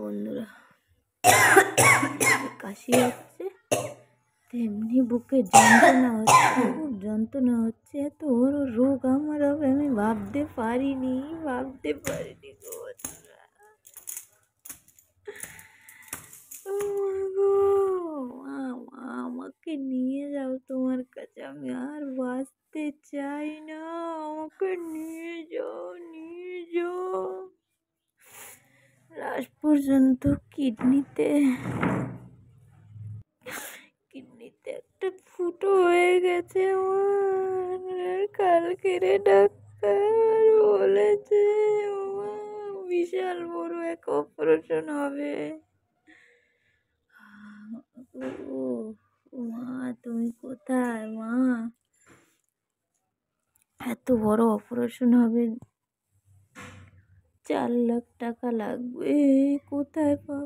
বন্ধুরা, কাশি হচ্ছে, তেমনি বুকে যন্ত্রণা হচ্ছে, খুব যন্ত্রণা হচ্ছে। এত বড় রোগ আমার হবে আমি ভাবতে পারিনি গো বন্ধুরা। আমাকে নিয়ে যাও তোমার কাছে, আমি আর বাঁচতে চাই না। আমাকে নিয়ে যাও। লাস্ট পর্যন্ত কিডনিতে একটা ফুটো হয়ে গেছে আমার। কালকে ডাক্তার বলেছে বিশাল বড় এক অপারেশন হবে। মা তুমি কোথায় মা? এত বড় অপারেশন হবে, 4 লাখ টাকা লাগবে, কোথায় পাবো?